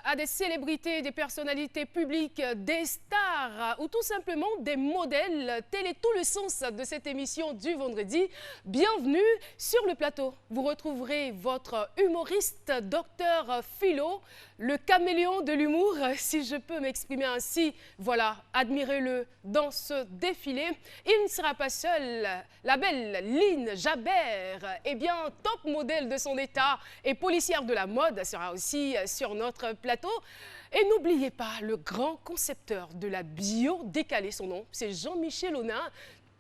À des célébrités, des personnalités publiques, des stars ou tout simplement des modèles. Tel est tout le sens de cette émission du vendredi. Bienvenue sur le plateau. Vous retrouverez votre humoriste, Dr Philo, le caméléon de l'humour, si je peux m'exprimer ainsi. Voilà, admirez-le dans ce défilé. Il ne sera pas seul. La belle Lynn Jabert, eh bien, top modèle de son état et policière de la mode, sera aussi sur notre plateau. Et n'oubliez pas le grand concepteur de la bio décalée, son nom, c'est Jean-Michel Aunain.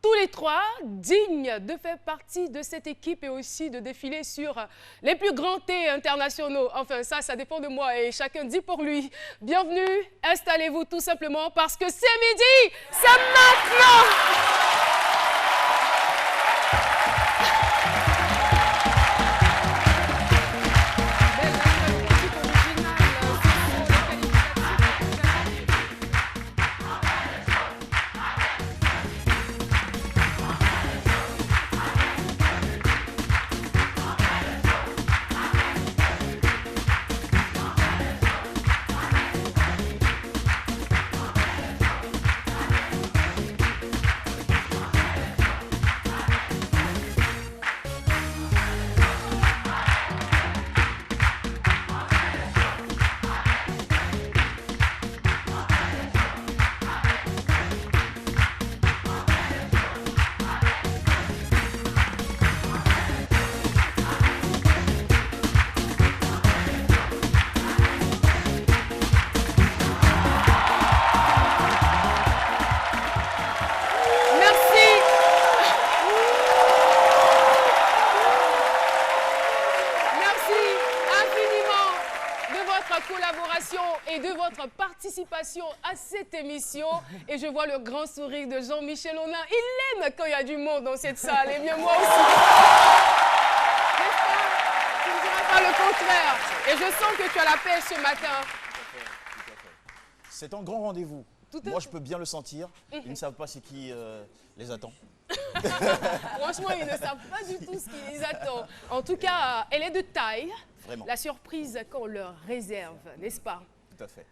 Tous les trois dignes de faire partie de cette équipe et aussi de défiler sur les plus grands thés internationaux. Enfin, ça dépend de moi et chacun dit pour lui. Bienvenue, installez-vous tout simplement parce que c'est midi, c'est maintenant. Et de votre participation à cette émission. Et je vois le grand sourire de Jean-Michel Aunain. Il aime quand il y a du monde dans cette salle. Et bien moi aussi. Tu ne diras pas le contraire. Et je sens que tu as la paix ce matin. C'est un grand rendez-vous. Moi, je peux bien le sentir. Ils ne savent pas c'est qui les attend. Franchement, ils ne savent pas du tout ce qui les attend. En tout cas, elle est de taille. Vraiment. La surprise qu'on leur réserve, n'est-ce pas? Tout à fait.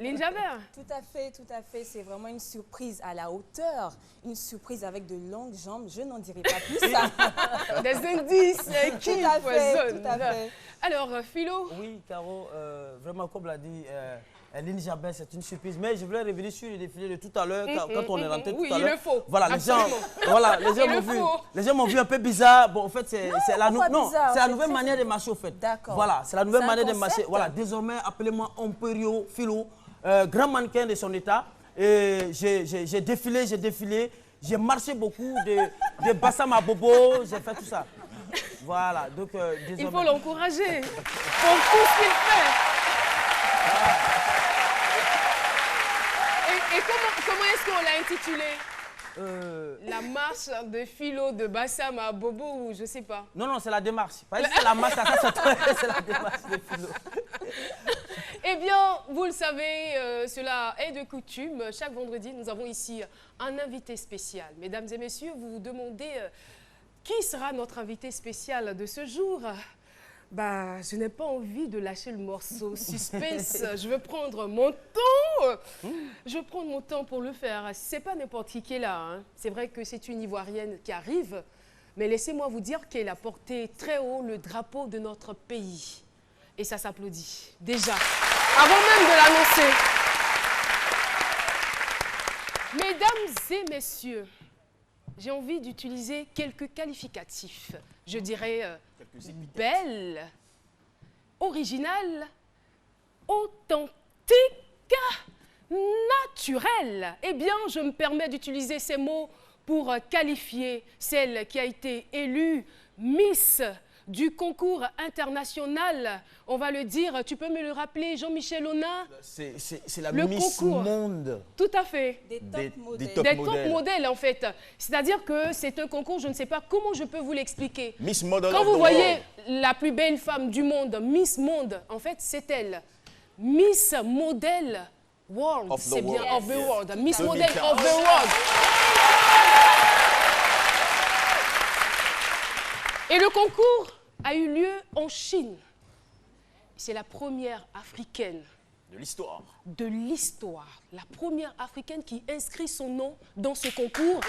Lynn Jabert. Tout à fait. C'est vraiment une surprise à la hauteur. Une surprise avec de longues jambes. Je n'en dirai pas plus. Des indices qui foisonnent. Tout à fait. Alors, Philo. Oui, Caro, vraiment, comme l'a dit Lynn Jabert, c'est une surprise. Mais je voulais revenir sur le défilé de tout à l'heure, quand on est rentré tout à l'heure. Oui, il le faut. Voilà, les gens m'ont vu un peu bizarre. Bon, en fait, c'est la nouvelle manière de marcher, au fait. D'accord. Voilà, c'est la nouvelle manière de marcher. Voilà, désormais, appelez-moi Emporio Philo, grand mannequin de son état. Et j'ai défilé, j'ai marché beaucoup de Bassam à Bobo, j'ai fait tout ça. Voilà, donc désormais... Il faut l'encourager pour tout ce qu'il fait. Et comment est-ce qu'on l'a intitulé? La marche de Philo de Bassam à Bobo ou je sais pas. Non, c'est la démarche. C'est la marche, c'est la démarche de Philo. Eh bien, vous le savez, cela est de coutume. Chaque vendredi, nous avons ici un invité spécial. Mesdames et messieurs, vous vous demandez qui sera notre invité spécial de ce jour? Bah, je n'ai pas envie de lâcher le morceau. Suspense, je veux prendre mon temps. Je veux prendre mon temps pour le faire. C'est pas n'importe qui est là. Hein. C'est vrai que c'est une Ivoirienne qui arrive. Mais laissez-moi vous dire qu'elle a porté très haut le drapeau de notre pays. Et ça s'applaudit. Déjà, avant même de l'annoncer. Mesdames et messieurs, j'ai envie d'utiliser quelques qualificatifs. Je dirais belle, originale, authentique, naturelle. Eh bien, je me permets d'utiliser ces mots pour qualifier celle qui a été élue Miss du concours international. On va le dire, tu peux me le rappeler, Jean-Michel Aunain? C'est la Miss Monde. Tout à fait. Des top modèles. Des top modèles, en fait. C'est-à-dire que c'est un concours, je ne sais pas comment je peux vous l'expliquer. Miss Model. Quand vous voyez la plus belle femme du monde, Miss Monde, en fait, c'est elle. Miss Model World, c'est bien, of the world. Miss Model of the world. Et le concours a eu lieu en Chine. c'est la première africaine De l'histoire. de l'histoire, la première africaine qui inscrit son nom dans ce concours.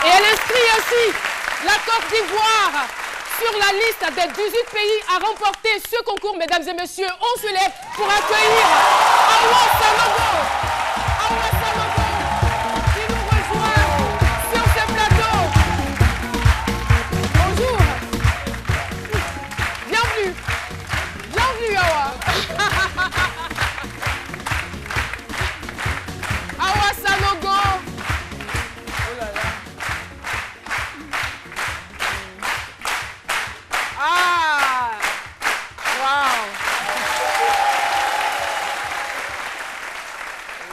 Et elle inscrit aussi la Côte d'Ivoire sur la liste des 18 pays à remporter ce concours. Mesdames et messieurs, on se lève pour accueillir Awa Sanogo. Awa Sanogo qui nous rejoint sur ce plateau. Bonjour. Bienvenue. Bienvenue Awa. Awa Sanogo. Oh là là. Ah. Wow.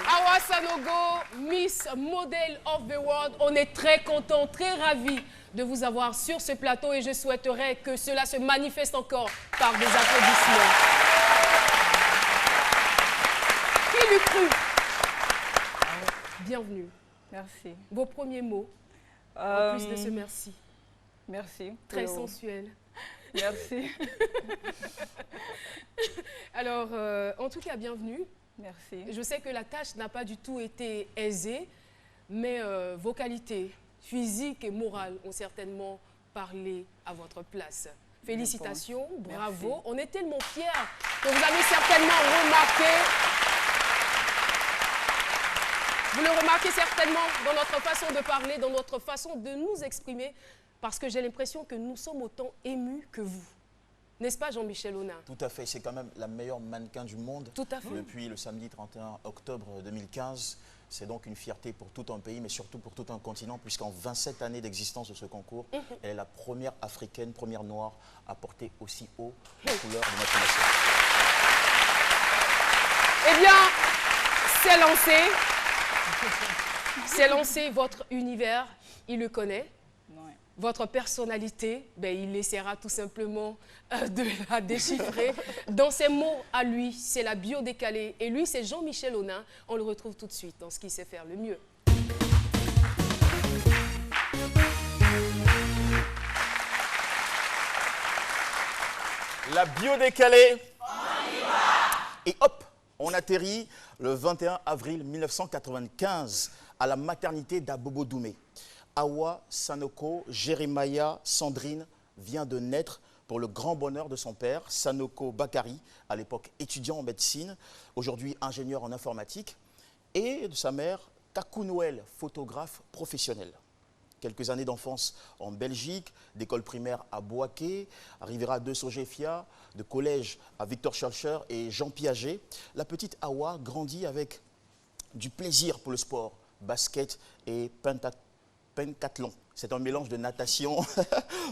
Awa Sanogo, Miss Model of the World. On est très contents, très ravis de vous avoir sur ce plateau et je souhaiterais que cela se manifeste encore par des applaudissements. Qui l'eût cru? Bienvenue. Merci. Vos premiers mots, en plus de ce merci. Merci. Très sensuel. Merci. Alors, en tout cas, bienvenue. Merci. Je sais que la tâche n'a pas du tout été aisée, mais vos qualités physiques et morales ont certainement parlé à votre place. Félicitations, bravo. Merci. On est tellement fiers que vous avez certainement remarqué. Vous le remarquez certainement dans notre façon de parler, dans notre façon de nous exprimer, parce que j'ai l'impression que nous sommes autant émus que vous. N'est-ce pas, Jean-Michel Honin? Tout à fait, c'est quand même la meilleure mannequin du monde. Tout à fait. Depuis le samedi 31 octobre 2015. C'est donc une fierté pour tout un pays, mais surtout pour tout un continent, puisqu'en 27 années d'existence de ce concours, elle est la première africaine, première noire à porter aussi haut les couleurs de notre nation. Eh bien, c'est lancé. C'est lancé, votre univers, il le connaît. Ouais. Votre personnalité, ben, il essaiera tout simplement de la déchiffrer. Dans ses mots à lui, c'est la bio décalée. Et lui, c'est Jean-Michel Honin. On le retrouve tout de suite dans ce qu'il sait faire le mieux. La bio décalée. Et hop, on atterrit le 21 avril 1995 à la maternité d'Abobo Doumé. Awa Sanogo Jeremiah Sandrine vient de naître pour le grand bonheur de son père, Sanoko Bakari, à l'époque étudiant en médecine, aujourd'hui ingénieur en informatique, et de sa mère, Kakou Noël, photographe professionnel. Quelques années d'enfance en Belgique, d'école primaire à Bouaké, à Rivera de Sogefia, de collège à Victor Schœlcher et Jean Piaget. La petite Awa grandit avec du plaisir pour le sport, basket et pentathlon. C'est un mélange de natation,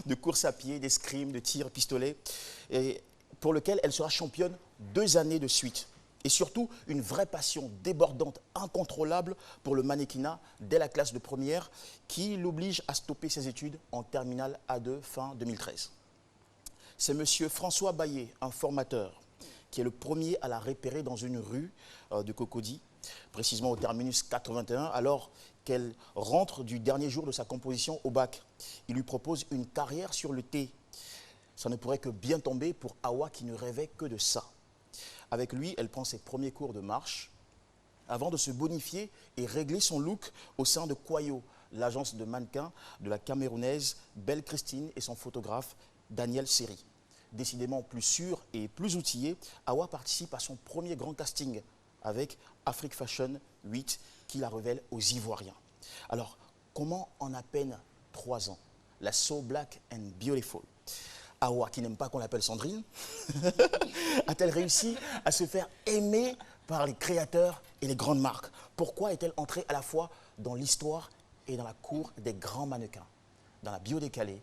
de course à pied, d'escrime, de tir pistolet, et pour lequel elle sera championne 2 années de suite. Et surtout, une vraie passion débordante, incontrôlable pour le mannequinat dès la classe de première qui l'oblige à stopper ses études en terminale A2 fin 2013. C'est M. François Baillet, un formateur, qui est le premier à la repérer dans une rue de Cocody, précisément au terminus 81, alors qu'elle rentre du dernier jour de sa composition au bac. Il lui propose une carrière sur le thé. Ça ne pourrait que bien tomber pour Awa qui ne rêvait que de ça. Avec lui, elle prend ses premiers cours de marche avant de se bonifier et régler son look au sein de Kwayo, l'agence de mannequins de la Camerounaise Belle Christine et son photographe Daniel Seri. Décidément plus sûr et plus outillé, Awa participe à son premier grand casting avec Afrique Fashion 8 qui la révèle aux Ivoiriens. Alors, comment en à peine 3 ans, la So Black and Beautiful, Awa, qui n'aime pas qu'on l'appelle Sandrine, a-t-elle réussi à se faire aimer par les créateurs et les grandes marques? Pourquoi est-elle entrée à la fois dans l'histoire et dans la cour des grands mannequins? Dans la bio décalée,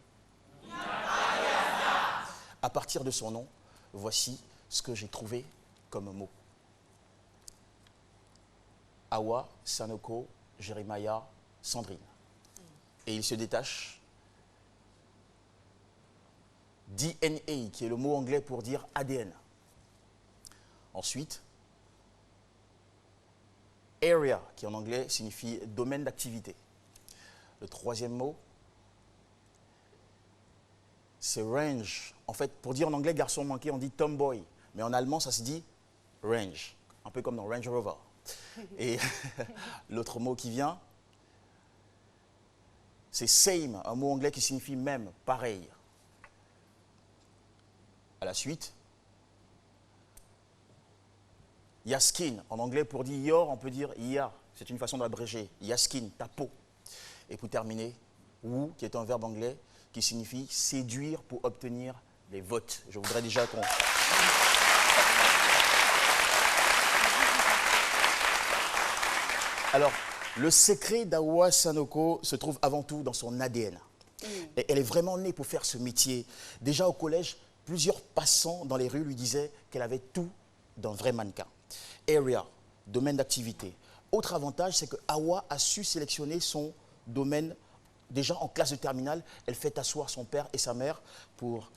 à partir de son nom, voici ce que j'ai trouvé comme mot. Awa Sanogo Jeremiah Sandrine. Et il se détache DNA, qui est le mot anglais pour dire ADN. Ensuite, area, qui en anglais signifie domaine d'activité. Le troisième mot, c'est range. En fait, pour dire en anglais garçon manqué, on dit tomboy. Mais en allemand, ça se dit range, un peu comme dans Range Rover. Et l'autre mot qui vient, c'est same, un mot anglais qui signifie même, pareil. À la suite, Yaskin, en anglais pour dire your, on peut dire ya, c'est une façon d'abréger. Yaskin, ta peau. Et pour terminer, woo, qui est un verbe anglais qui signifie séduire pour obtenir des votes. Je voudrais déjà qu'on... Alors, le secret d'Awa Sanoko se trouve avant tout dans son ADN. Et elle est vraiment née pour faire ce métier. Déjà au collège, plusieurs passants dans les rues lui disaient qu'elle avait tout d'un vrai mannequin. Area, domaine d'activité. Autre avantage, c'est que Awa a su sélectionner son domaine. Déjà en classe de terminale, elle fait asseoir son père et sa mère pour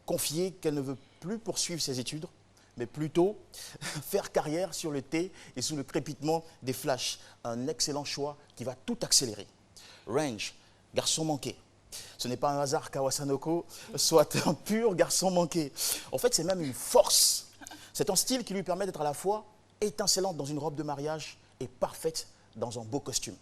confier qu'elle ne veut plus poursuivre ses études, mais plutôt faire carrière sur le thé et sous le crépitement des flashs. Un excellent choix qui va tout accélérer. Range, garçon manqué. Ce n'est pas un hasard qu'Awa Sanoko soit un pur garçon manqué. En fait, c'est même une force. C'est un style qui lui permet d'être à la fois étincelante dans une robe de mariage et parfaite dans un beau costume.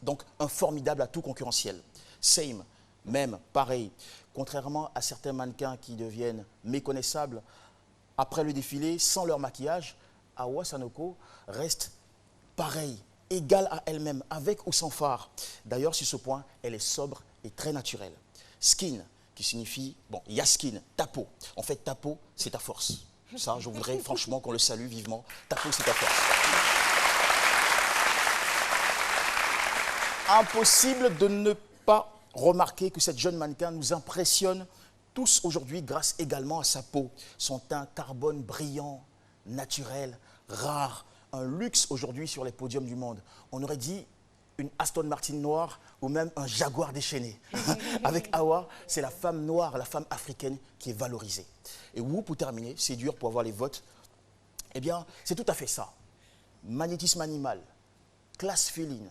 Donc, un formidable atout concurrentiel. Same, même, pareil. Contrairement à certains mannequins qui deviennent méconnaissables après le défilé, sans leur maquillage, Awa Sanoko reste pareille, égale à elle-même, avec ou sans fard. D'ailleurs, sur ce point, elle est sobre et très naturelle. Skin, qui signifie, bon, Yaskin, ta peau. En fait, ta peau, c'est ta force. Ça, je voudrais franchement qu'on le salue vivement. Ta peau, c'est ta force. Impossible de ne pas remarquer que cette jeune mannequin nous impressionne tous aujourd'hui grâce également à sa peau. Son teint carbone brillant, naturel, rare. Un luxe aujourd'hui sur les podiums du monde. On aurait dit une Aston Martin noire ou même un Jaguar déchaîné. Avec Awa, c'est la femme noire, la femme africaine qui est valorisée. Et Woo, pour terminer, c'est dur pour avoir les votes. Eh bien, c'est tout à fait ça. Magnétisme animal, classe féline,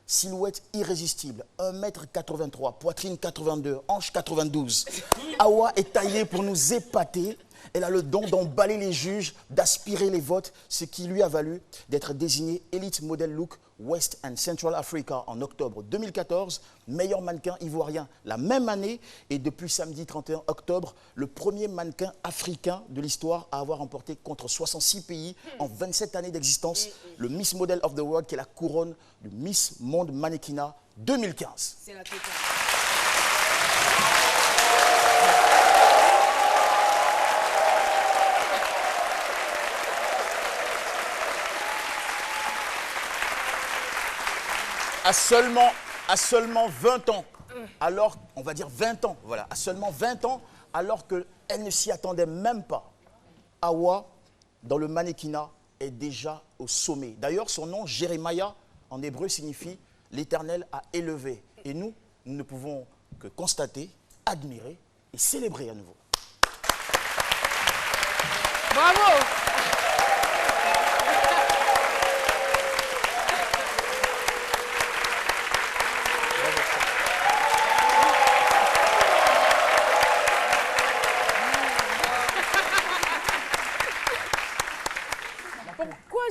silhouette irrésistible, 1m83, poitrine 82, hanche 92. Awa est taillée pour nous épater. Elle a le don d'emballer les juges, d'aspirer les votes, ce qui lui a valu d'être désignée Elite Model Look West and Central Africa en octobre 2014, meilleur mannequin ivoirien la même année et depuis samedi 31 octobre, le premier mannequin africain de l'histoire à avoir remporté contre 66 pays en 27 années d'existence le Miss Model of the World qui est la couronne du Miss Monde Mannequinat 2015. C'est la totale. À seulement 20 ans, alors, on va dire 20 ans, voilà, à seulement 20 ans, alors qu'elle ne s'y attendait même pas, Awa, dans le mannequinat, est déjà au sommet. D'ailleurs, son nom, Jérémia, en hébreu, signifie « l'Éternel a élevé ». Et nous ne pouvons que constater, admirer et célébrer à nouveau. Bravo!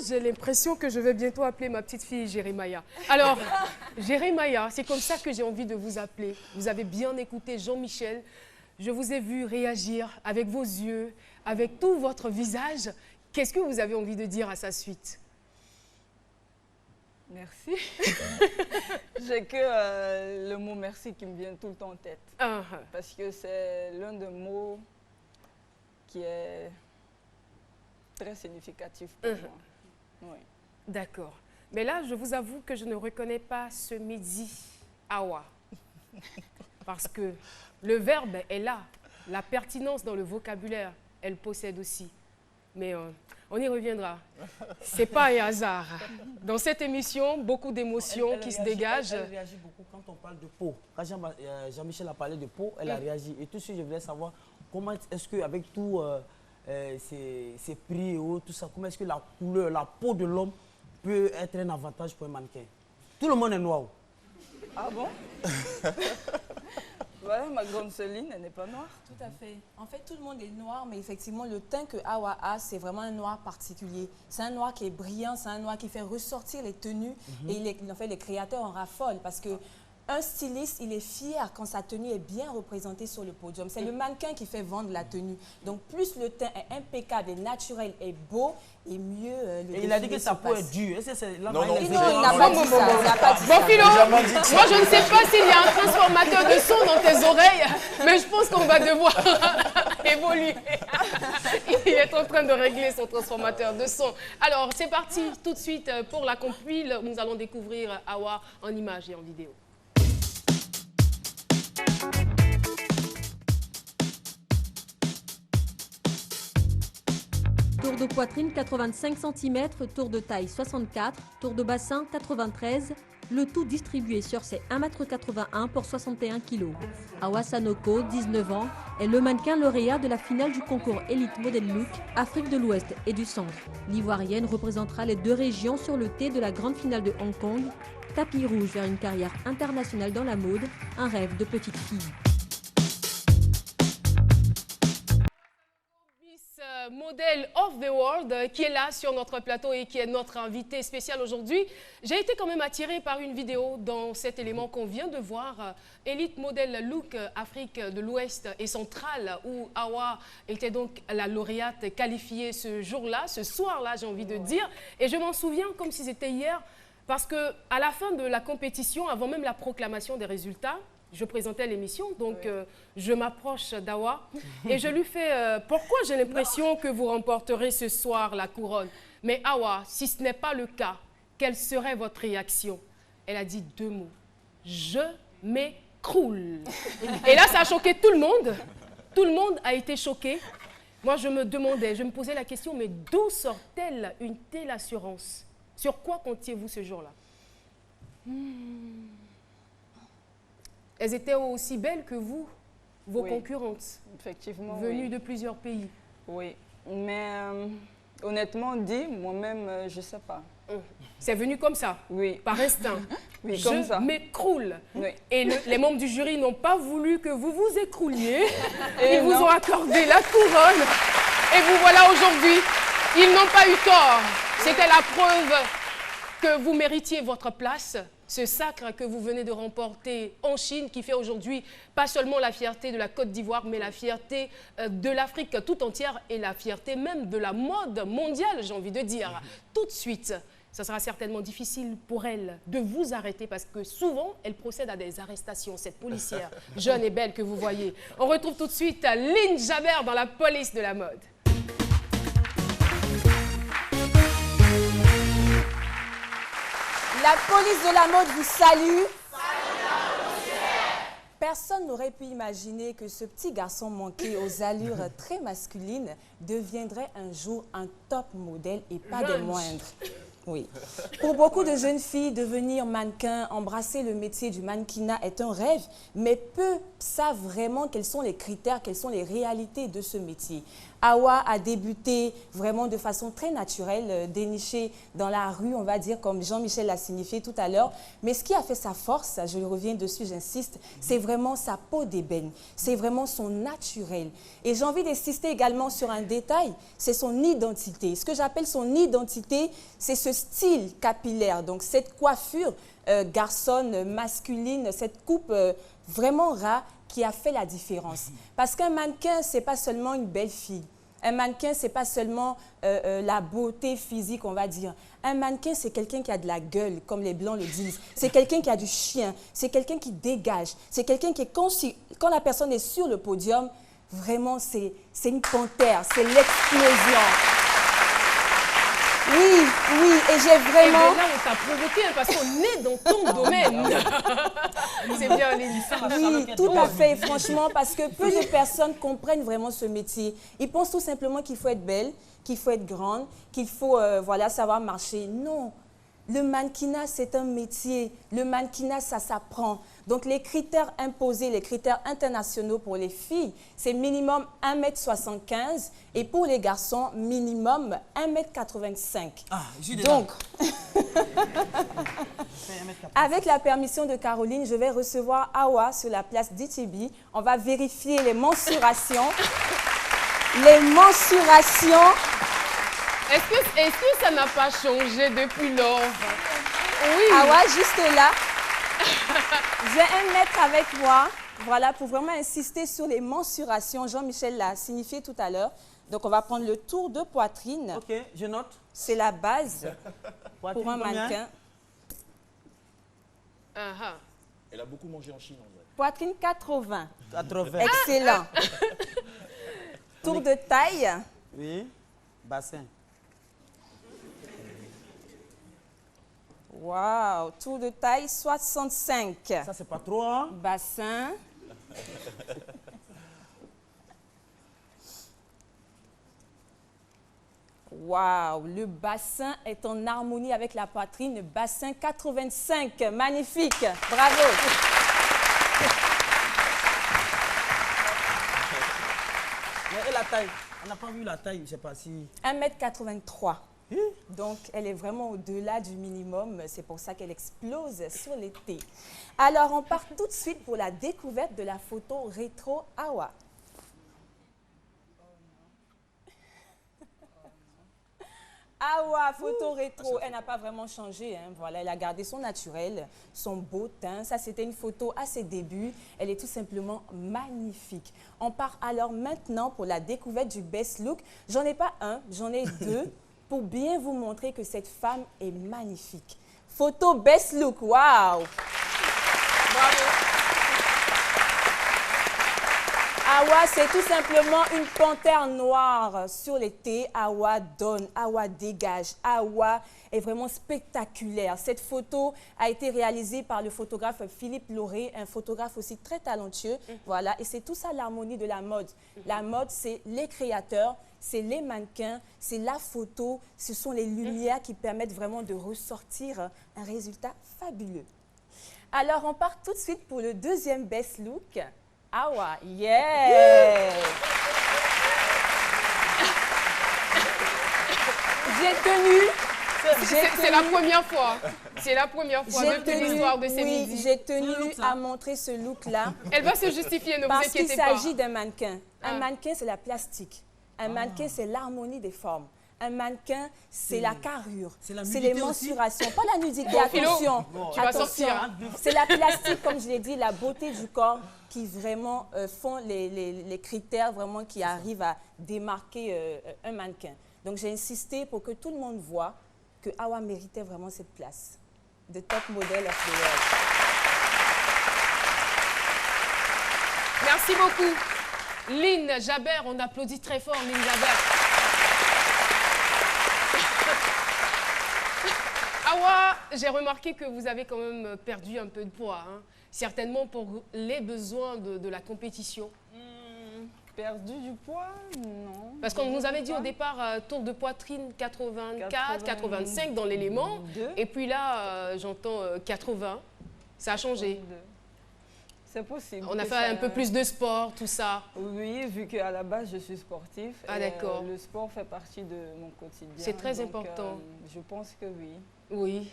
J'ai l'impression que je vais bientôt appeler ma petite fille Jérémia. Alors, Jérémia, c'est comme ça que j'ai envie de vous appeler. Vous avez bien écouté Jean-Michel. Je vous ai vu réagir avec vos yeux, avec tout votre visage. Qu'est-ce que vous avez envie de dire à sa suite? Merci. J'ai que le mot merci qui me vient tout le temps en tête. Parce que c'est l'un des mots qui est très significatif pour moi. Oui. D'accord. Mais là, je vous avoue que je ne reconnais pas ce Mehdi Awa. Parce que le verbe est là. La pertinence dans le vocabulaire, elle possède aussi. Mais on y reviendra. Ce n'est pas un hasard. Dans cette émission, beaucoup d'émotions qui se dégagent. Elle réagit beaucoup quand on parle de peau. Quand Jean-Michel a parlé de peau, elle a réagi. Et tout de suite, je voulais savoir comment est-ce qu'avec tout ces prix et autres, tout ça, comment est-ce que la couleur, la peau de l'homme peut être un avantage pour un mannequin? Tout le monde est noir. Ah bon? Voilà, ma grande Céline, elle n'est pas noire. Tout à fait. En fait, tout le monde est noir, mais effectivement, le teint que Awa a, c'est vraiment un noir particulier. C'est un noir qui est brillant, c'est un noir qui fait ressortir les tenues. Et en fait, les créateurs en raffolent parce que un styliste, il est fier quand sa tenue est bien représentée sur le podium. C'est le mannequin qui fait vendre la tenue. Donc, plus le teint est impeccable et naturel et beau, et mieux le Et il a dit que sa peau est dure. Est-ce que c'est là Non, il n'a pas dit ça. Il n'a pas dit Bon, ça. Philo, moi je ne sais pas s'il y a un transformateur de son dans tes oreilles, mais je pense qu'on va devoir évoluer. Il est en train de régler son transformateur de son. Alors, c'est parti tout de suite pour la compile. Nous allons découvrir Awa en images et en vidéo. Tour de poitrine 85 cm, tour de taille 64, tour de bassin 93, le tout distribué sur ses 1,81 m pour 61 kg. Awa Sanoko, 19 ans, est le mannequin lauréat de la finale du concours Elite Model Look Afrique de l'Ouest et du Centre. L'Ivoirienne représentera les deux régions sur le thé de la grande finale de Hong Kong. Tapis rouge vers une carrière internationale dans la mode, un rêve de petite fille. Model of the World qui est là sur notre plateau et qui est notre invité spécial aujourd'hui. J'ai été quand même attirée par une vidéo dans cet élément qu'on vient de voir, Elite Model Look Afrique de l'Ouest et Centrale, où Awa était donc la lauréate qualifiée ce jour-là, ce soir-là, j'ai envie de dire. Et je m'en souviens comme si c'était hier, parce qu'à la fin de la compétition, avant même la proclamation des résultats, je présentais l'émission, donc je m'approche d'Awa et je lui fais pourquoi j'ai l'impression que vous remporterez ce soir la couronne. Mais Awa, si ce n'est pas le cas, quelle serait votre réaction? Elle a dit deux mots. Je m'écroule. Et là, ça a choqué tout le monde. Tout le monde a été choqué. Moi, je me demandais, je me posais la question, mais d'où sort-elle une telle assurance? Sur quoi comptiez-vous ce jour-là? Elles étaient aussi belles que vous, vos concurrentes, Effectivement, venues de plusieurs pays. Oui, mais honnêtement dit, moi-même, je ne sais pas. C'est venu comme ça, Oui. par instinct. Oui, comme ça. Je m'écroule. Oui. Et les membres du jury n'ont pas voulu que vous vous écrouliez. Et Ils vous non. ont accordé la couronne. Et vous voilà aujourd'hui. Ils n'ont pas eu tort. C'était la preuve que vous méritiez votre place. Ce sacre que vous venez de remporter en Chine, qui fait aujourd'hui pas seulement la fierté de la Côte d'Ivoire, mais la fierté de l'Afrique tout entière et la fierté même de la mode mondiale, j'ai envie de dire. Tout de suite, ça sera certainement difficile pour elle de vous arrêter parce que souvent, elle procède à des arrestations, cette policière jeune et belle que vous voyez. On retrouve tout de suite Lynn Jabert dans la police de la mode. La police de la mode vous salue. Personne n'aurait pu imaginer que ce petit garçon manqué aux allures très masculines deviendrait un jour un top modèle et pas des moindres. Oui. Pour beaucoup de jeunes filles, devenir mannequin, embrasser le métier du mannequinat est un rêve, mais peu savent vraiment quels sont les critères, quelles sont les réalités de ce métier. Awa a débuté vraiment de façon très naturelle, dénichée dans la rue, on va dire, comme Jean-Michel l'a signifié tout à l'heure. Mais ce qui a fait sa force, je reviens dessus, j'insiste, c'est vraiment sa peau d'ébène. C'est vraiment son naturel. Et j'ai envie d'insister également sur un détail, c'est son identité. Ce que j'appelle son identité, c'est ce style capillaire, donc cette coiffure garçonne, masculine, cette coupe vraiment rare, qui a fait la différence. Parce qu'un mannequin, ce n'est pas seulement une belle fille. Un mannequin, ce n'est pas seulement la beauté physique, on va dire. Un mannequin, c'est quelqu'un qui a de la gueule, comme les Blancs le disent. C'est quelqu'un qui a du chien. C'est quelqu'un qui dégage. C'est quelqu'un qui, quand la personne est sur le podium, vraiment, c'est une panthère. C'est l'explosion. Oui, oui, et j'ai vraiment... Et là, on t'a provoqué hein, parce qu'on est dans ton domaine. C'est bien, Lily. Oui, tout à fait, franchement, parce que peu de personnes comprennent vraiment ce métier. Ils pensent tout simplement qu'il faut être belle, qu'il faut être grande, qu'il faut voilà, savoir marcher. Non, Le mannequinat, c'est un métier. Le mannequinat, ça s'apprend. Donc, les critères imposés, les critères internationaux pour les filles, c'est minimum 1,75 m et pour les garçons, minimum 1,85 m. Ah, donc, avec la permission de Caroline, je vais recevoir Awa sur la place d'Itibi. On va vérifier les mensurations. Les mensurations. Est-ce que ça n'a pas changé depuis lors? Oui. Awa, juste là. J'ai un mètre avec moi, voilà, pour vraiment insister sur les mensurations. Jean-Michel l'a signifié tout à l'heure. Donc, on va prendre le tour de poitrine. Ok, je note. C'est la base Poitrine pour un mannequin. Elle a beaucoup mangé en Chine, en vrai. Poitrine 80. 80. Excellent. Tour de taille. Oui, bassin. Waouh, tour de taille 65. Ça, c'est pas trop, hein? Bassin. Waouh, le bassin est en harmonie avec la poitrine. Bassin 85, magnifique. Bravo. Et la taille? On n'a pas vu la taille, je sais pas si... 1,83 m. Donc, elle est vraiment au-delà du minimum. C'est pour ça qu'elle explose sur l'été. Alors, on part tout de suite pour la découverte de la photo rétro Awa. Awa, photo rétro, elle n'a pas vraiment changé. Hein. Voilà, elle a gardé son naturel, son beau teint. Ça, c'était une photo à ses débuts. Elle est tout simplement magnifique. On part alors maintenant pour la découverte du best look. J'en ai pas un, j'en ai deux pour bien vous montrer que cette femme est magnifique. Photo best look, waouh! Bravo! Awa, c'est tout simplement une panthère noire sur l'été. Awa donne, Awa dégage. Awa est vraiment spectaculaire. Cette photo a été réalisée par le photographe Philippe Lauré, un photographe aussi très talentueux. Voilà, et c'est tout ça l'harmonie de la mode. La mode, c'est les créateurs, c'est les mannequins, c'est la photo, ce sont les lumières qui permettent vraiment de ressortir un résultat fabuleux. Alors, on part tout de suite pour le deuxième best look. Awa, yeah! J'ai tenu... C'est la première fois. C'est la première fois depuis l'histoire de ces midis. J'ai tenu à montrer ce look-là. Elle va se justifier, ne vous Parce qu'il inquiétez pas. s'agit d'un mannequin. Un mannequin, c'est la plastique. Un mannequin, c'est l'harmonie des formes. Un mannequin, c'est la carrure, c'est les mensurations. Pas la nudité, attention. Tu vas sortir. C'est la plastique, comme je l'ai dit, la beauté du corps qui vraiment font les critères vraiment qui arrivent à démarquer un mannequin. Donc j'ai insisté pour que tout le monde voit que Awa méritait vraiment cette place de top model of the world. Merci beaucoup. Lynn Jabert, on applaudit très fort Lynn Jabert. Awa, j'ai remarqué que vous avez quand même perdu un peu de poids, hein. Certainement pour les besoins de la compétition. Perdu du poids? Non. Parce qu'on nous avait dit au départ, tour de poitrine 84, 85 dans l'élément. Et puis là, j'entends 80. Ça a changé. C'est possible. On a fait un peu plus de sport, tout ça. Oui, vu qu'à la base, je suis sportif. Ah, d'accord. Le sport fait partie de mon quotidien. C'est très important. Je pense que oui. Oui.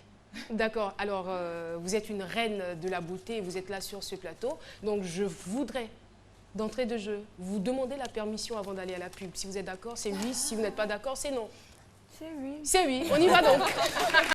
D'accord. Alors, vous êtes une reine de la beauté, vous êtes là sur ce plateau. Donc, je voudrais, d'entrée de jeu, vous demander la permission avant d'aller à la pub. Si vous êtes d'accord, c'est oui. Si vous n'êtes pas d'accord, c'est non. C'est oui. C'est oui. On y va donc.